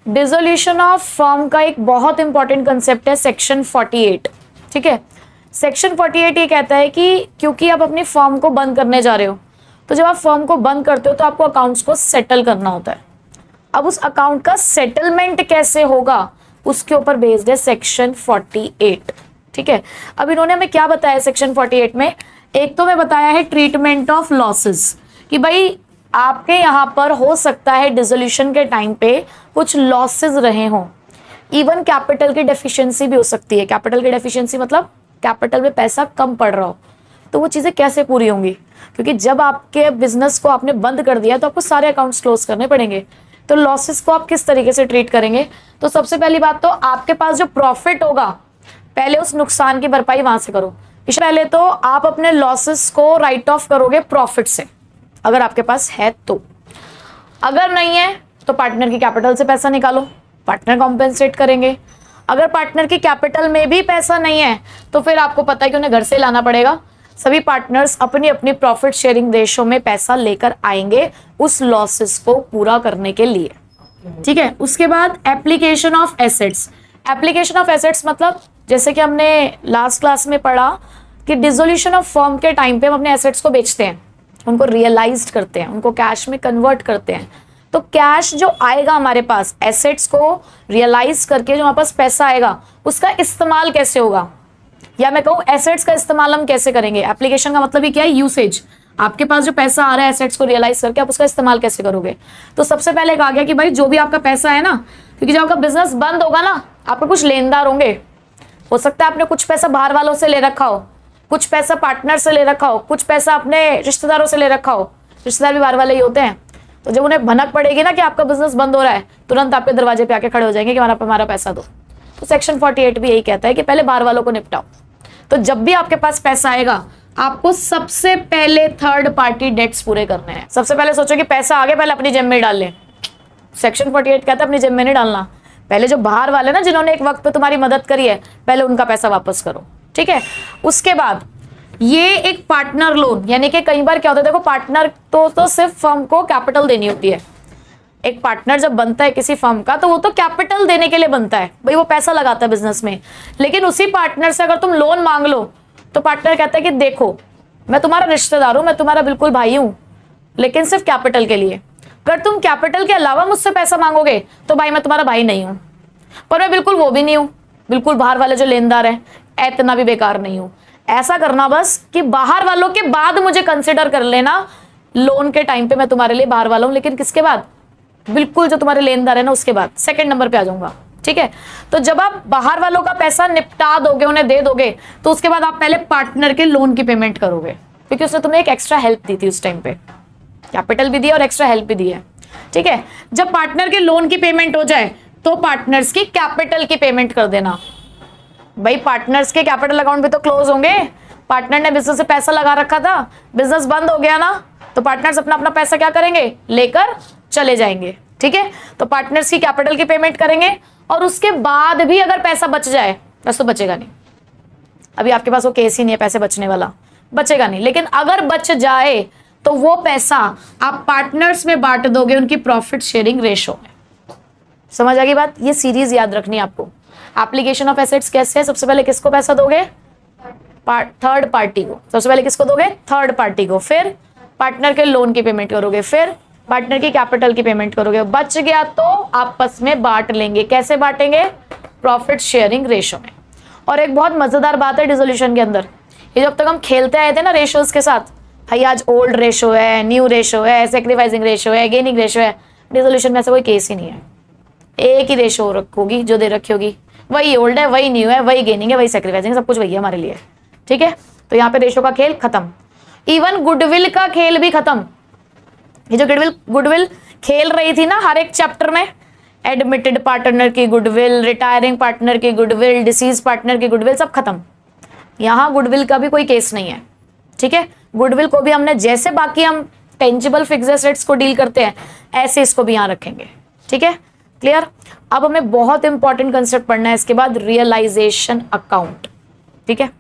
Dissolution of firm का एक बहुत इंपॉर्टेंट कंसेप्ट है सेक्शन 48। ठीक है, सेक्शन 48 ये कहता है कि क्योंकि आप अपनी फर्म को बंद करने जा रहे हो, तो जब आप फर्म को बंद करते हो तो आपको अकाउंट्स को सेटल करना होता है। अब उस अकाउंट का सेटलमेंट कैसे होगा उसके ऊपर बेस्ड है सेक्शन 48। ठीक है, अब इन्होंने हमें क्या बताया सेक्शन 48 में, एक तो मैं बताया है ट्रीटमेंट ऑफ लॉसेस, कि भाई आपके यहाँ पर हो सकता है डिसोल्यूशन के टाइम पे कुछ लॉसेस रहे हों, इवन कैपिटल की डेफिशिएंसी भी हो सकती है। कैपिटल की डेफिशिएंसी मतलब कैपिटल में पैसा कम पड़ रहा हो, तो वो चीज़ें कैसे पूरी होंगी, क्योंकि जब आपके बिजनेस को आपने बंद कर दिया तो आपको सारे अकाउंट्स क्लोज करने पड़ेंगे। तो लॉसेस को आप किस तरीके से ट्रीट करेंगे, तो सबसे पहली बात तो आपके पास जो प्रॉफिट होगा पहले उस नुकसान की भरपाई वहां से करो। इससे पहले तो आप अपने लॉसेस को राइट ऑफ करोगे प्रॉफिट से, अगर आपके पास है तो। अगर नहीं है तो पार्टनर की कैपिटल से पैसा निकालो, पार्टनर कॉम्पेंसेट करेंगे। अगर पार्टनर की कैपिटल में भी पैसा नहीं है तो फिर आपको पता है कि उन्हें घर से लाना पड़ेगा। सभी पार्टनर्स अपनी अपनी प्रॉफिट शेयरिंग रेशो में पैसा लेकर आएंगे उस लॉसेस को पूरा करने के लिए। ठीक है, उसके बाद application of assets. Application of assets मतलब जैसे कि हमने लास्ट क्लास में पढ़ा कि डिसोल्यूशन ऑफ फर्म के टाइम पे हम अपने एसेट्स को बेचते हैं, उनको रियलाइज करते हैं, उनको कैश में कन्वर्ट करते हैं। तो कैश जो आएगा हमारे पास, एसेट्स को रियलाइज करके जो हमारे पास पैसा आएगा उसका इस्तेमाल कैसे होगा, या मैं कहूँ एसेट्स का इस्तेमाल हम कैसे करेंगे। एप्लीकेशन का मतलब ही क्या है, यूसेज। आपके पास जो पैसा आ रहा है एसेट्स को रियलाइज करके आप उसका इस्तेमाल कैसे करोगे। तो सबसे पहले कहा गया कि भाई जो भी आपका पैसा है ना, क्योंकि जब आपका बिजनेस बंद होगा ना, आपके कुछ लेनदार होंगे, हो सकता है आपने कुछ पैसा बाहर वालों से ले रखा हो, कुछ पैसा पार्टनर से ले रखा हो, कुछ पैसा अपने रिश्तेदारों से ले रखा हो। रिश्तेदार भी बाहर वाले ही होते हैं। तो जब उन्हें भनक पड़ेगी ना कि आपका बिजनेस बंद हो रहा है, तुरंत आपके दरवाजे पे आके खड़े हो जाएंगे कि हमारा पैसा दो। तो सेक्शन 48 भी यही कहता है कि पहले बाहर वालों को निपटाओ। तो जब भी आपके पास पैसा आएगा आपको सबसे पहले थर्ड पार्टी डेट्स पूरे करने हैं। सबसे पहले सोचो कि पैसा आ गया, पहले अपनी जेब में डाल ले। सेक्शन 48 कहता है अपनी जेब में नहीं डालना, पहले जो बाहर वाले ना जिन्होंने एक वक्त पे तुम्हारी मदद करी है, पहले उनका पैसा वापस करो। ठीक है, उसके बाद ये एक पार्टनर लोन, यानी कि कई बार क्या होता है, देखो पार्टनर तो सिर्फ फर्म को कैपिटल देनी होती है। एक पार्टनर जब बनता है किसी फर्म का तो वो तो कैपिटल देने के लिए बनता है, भाई वो पैसा लगाता है बिजनेस में। लेकिन उसी पार्टनर से अगर तुम लोन मांग लो तो पार्टनर कहता है कि देखो मैं तुम्हारा रिश्तेदार हूं, मैं तुम्हारा बिल्कुल भाई हूं, लेकिन सिर्फ कैपिटल के लिए। अगर तुम कैपिटल के अलावा मुझसे पैसा मांगोगे तो भाई मैं तुम्हारा भाई नहीं हूं, पर मैं बिल्कुल वो भी नहीं हूं, बिल्कुल बाहर वाले जो लेनदार है इतना भी बेकार नहीं हूं। ऐसा करना बस कि बाहर वालों के बाद मुझे कंसिडर कर लेना, लोन के टाइम पे मैं तुम्हारे लिए बाहर वाला हूं, लेकिन किसके बाद, बिल्कुल जो तुम्हारे लेनदार है ना उसके बाद, सेकंड नंबर पे आ जाऊंगा। ठीक है, तो जब आप बाहर वालों का पैसा निपटा दोगे, उन्हें दे दोगे, तो उसके बाद आप पहले पार्टनर के लोन की पेमेंट करोगे, क्योंकि उसने तुम्हें एक एक्स्ट्रा हेल्प दी थी उस टाइम पे, कैपिटल भी दिया और एक्स्ट्रा हेल्प भी दी है। ठीक है, जब पार्टनर के लोन की पेमेंट हो जाए तो पार्टनर्स की कैपिटल की पेमेंट कर देना। भाई पार्टनर्स के कैपिटल अकाउंट भी तो क्लोज होंगे, पार्टनर ने बिजनेस से पैसा लगा रखा था, बिजनेस बंद हो गया ना, तो पार्टनर्स अपना अपना पैसा क्या करेंगे, लेकर चले जाएंगे। ठीक है, तो पार्टनर्स की कैपिटल की पेमेंट करेंगे और उसके बाद भी अगर पैसा बच जाए, बस तो बचेगा नहीं, अभी आपके पास वो केस ही नहीं है पैसे बचने वाला, बचेगा नहीं, लेकिन अगर बच जाए तो वो पैसा आप पार्टनर्स में बांट दोगे उनकी प्रॉफिट शेयरिंग रेशो में। समझ आ गई बात, ये सीरीज याद रखनी है आपको। एप्लीकेशन ऑफ एसेट्स कैसे है, सबसे पहले किसको पैसा दोगे, थर्ड पार्टी को। सबसे पहले किसको दोगे, थर्ड पार्टी को, फिर पार्टनर के लोन की पेमेंट करोगे, फिर पार्टनर की कैपिटल की पेमेंट करोगे। बच गया तो आपस में बांट लेंगे। कैसे बांटेंगे, प्रॉफिट शेयरिंग रेशो में। और एक बहुत मजेदार बात है डिसोल्यूशन के अंदर, ये जब तक हम खेलते आए थे ना रेशोज के साथ, भाई आज ओल्ड रेशो है, न्यू रेशो है, सेक्रीफाइसिंग रेशो है, गेनिंग रेशो है, डिसोल्यूशन में ऐसा कोई केस ही नहीं है। एक ही रेशो रखोगी जो दे रखी होगी, वही ओल्ड है, वही न्यू है, वही गेनिंग है, वही सेक्रीफाइसिंग, सब कुछ वही है हमारे लिए। ठीक है, तो यहाँ पे रेशो का खेल खत्म, इवन गुडविल का खेल भी खत्म। ये जो गुडविल खेल रही थी ना हर एक चैप्टर में, एडमिटेड पार्टनर की गुडविल, रिटायरिंग पार्टनर की गुडविल, डिसीज पार्टनर की गुडविल, सब खत्म। यहाँ गुडविल का भी कोई केस नहीं है। ठीक है, गुडविल को भी हमने जैसे बाकी हम टेंजिबल फिक्स्ड एसेट्स को डील करते हैं ऐसे इसको भी यहाँ रखेंगे। ठीक है, क्लियर। अब हमें बहुत इंपॉर्टेंट कंसेप्ट पढ़ना है इसके बाद, रियलाइजेशन अकाउंट। ठीक है।